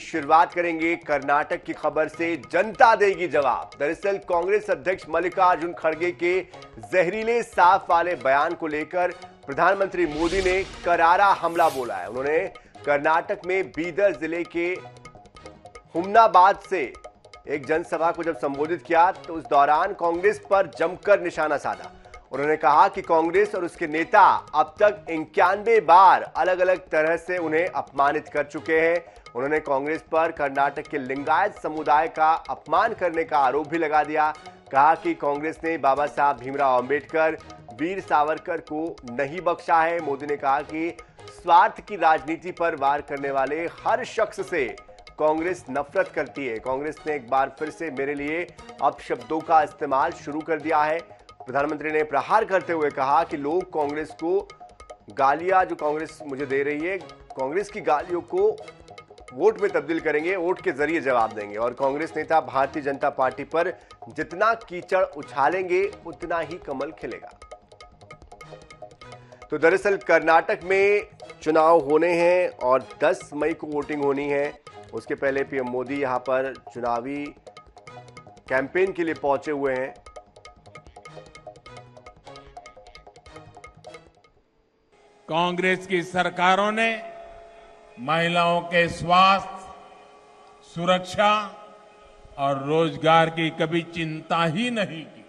शुरुआत करेंगे कर्नाटक की खबर से। जनता देगी जवाब। दरअसल कांग्रेस अध्यक्ष मल्लिकार्जुन खड़गे के जहरीले साफ वाले बयान को लेकर प्रधानमंत्री मोदी ने करारा हमला बोला है। उन्होंने कर्नाटक में बीदर जिले के हुमनाबाद से एक जनसभा को जब संबोधित किया तो उस दौरान कांग्रेस पर जमकर निशाना साधा। उन्होंने कहा कि कांग्रेस और उसके नेता अब तक 91 बार अलग अलग तरह से उन्हें अपमानित कर चुके हैं। उन्होंने कांग्रेस पर कर्नाटक के लिंगायत समुदाय का अपमान करने का आरोप भी लगा दिया। कहा कि कांग्रेस ने बाबा साहब भीमराव अंबेडकर, वीर सावरकर को नहीं बख्शा है। मोदी ने कहा कि स्वार्थ की राजनीति पर वार करने वाले हर शख्स से कांग्रेस नफरत करती है। कांग्रेस ने एक बार फिर से मेरे लिए अपशब्दों का इस्तेमाल शुरू कर दिया है। प्रधानमंत्री ने प्रहार करते हुए कहा कि लोग कांग्रेस को गालियां जो कांग्रेस मुझे दे रही है, कांग्रेस की गालियों को वोट में तब्दील करेंगे, वोट के जरिए जवाब देंगे। और कांग्रेस नेता भारतीय जनता पार्टी पर जितना कीचड़ उछालेंगे उतना ही कमल खिलेगा। तो दरअसल कर्नाटक में चुनाव होने हैं और 10 मई को वोटिंग होनी है। उसके पहले पीएम मोदी यहां पर चुनावी कैंपेन के लिए पहुंचे हुए हैं। कांग्रेस की सरकारों ने महिलाओं के स्वास्थ्य, सुरक्षा और रोजगार की कभी चिंता ही नहीं की।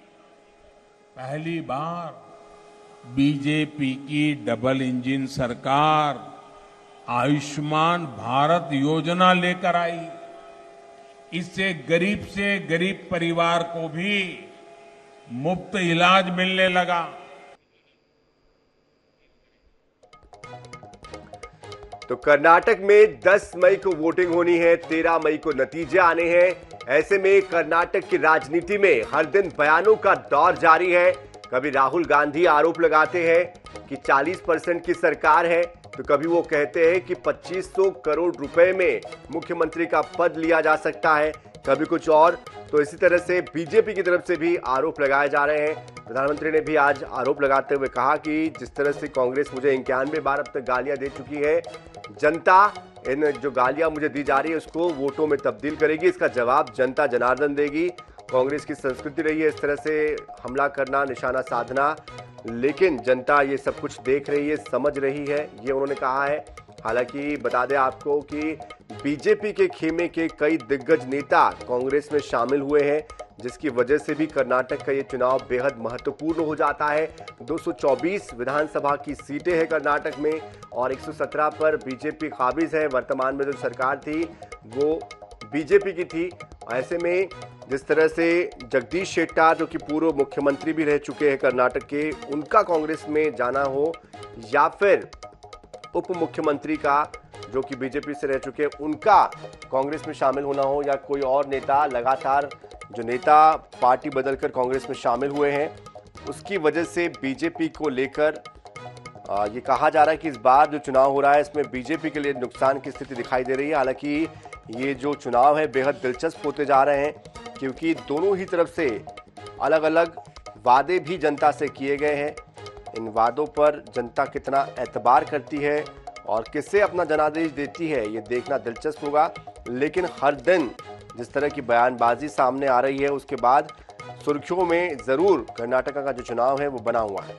पहली बार बीजेपी की डबल इंजन सरकार आयुष्मान भारत योजना लेकर आई। इससे गरीब से गरीब परिवार को भी मुफ्त इलाज मिलने लगा। तो कर्नाटक में 10 मई को वोटिंग होनी है, 13 मई को नतीजे आने हैं। ऐसे में कर्नाटक की राजनीति में हर दिन बयानों का दौर जारी है। कभी राहुल गांधी आरोप लगाते हैं कि 40% की सरकार है, तो कभी वो कहते हैं कि 2500 करोड़ रुपए में मुख्यमंत्री का पद लिया जा सकता है, कभी कुछ और। तो इसी तरह से बीजेपी की तरफ से भी आरोप लगाए जा रहे हैं। प्रधानमंत्री ने भी आज आरोप लगाते हुए कहा कि जिस तरह से कांग्रेस मुझे 91 बार अब तक गालियां दे चुकी है, जनता इन जो गालियां मुझे दी जा रही है उसको वोटों में तब्दील करेगी। इसका जवाब जनता जनार्दन देगी। कांग्रेस की संस्कृति रही है इस तरह से हमला करना, निशाना साधना, लेकिन जनता ये सब कुछ देख रही है, समझ रही है, ये उन्होंने कहा है। हालांकि बता दें आपको कि बीजेपी के खेमे के कई दिग्गज नेता कांग्रेस में शामिल हुए हैं, जिसकी वजह से भी कर्नाटक का ये चुनाव बेहद महत्वपूर्ण हो जाता है। 224 विधानसभा की सीटें हैं कर्नाटक में और 117 पर बीजेपी काबिज है। वर्तमान में जो सरकार थी वो बीजेपी की थी। ऐसे में जिस तरह से जगदीश शेट्टार जो कि पूर्व मुख्यमंत्री भी रह चुके हैं कर्नाटक के, उनका कांग्रेस में जाना हो या फिर उप मुख्यमंत्री का जो कि बीजेपी से रह चुके हैं उनका कांग्रेस में शामिल होना हो, या कोई और नेता, लगातार जो नेता पार्टी बदलकर कांग्रेस में शामिल हुए हैं, उसकी वजह से बीजेपी को लेकर ये कहा जा रहा है कि इस बार जो चुनाव हो रहा है इसमें बीजेपी के लिए नुकसान की स्थिति दिखाई दे रही है। हालांकि ये जो चुनाव है बेहद दिलचस्प होते जा रहे हैं, क्योंकि दोनों ही तरफ से अलग अलग वादे भी जनता से किए गए हैं। इन वादों पर जनता कितना एतबार करती है और किससे अपना जनादेश देती है, ये देखना दिलचस्प होगा। लेकिन हर दिन जिस तरह की बयानबाजी सामने आ रही है, उसके बाद सुर्खियों में जरूर कर्नाटक का जो चुनाव है वो बना हुआ है।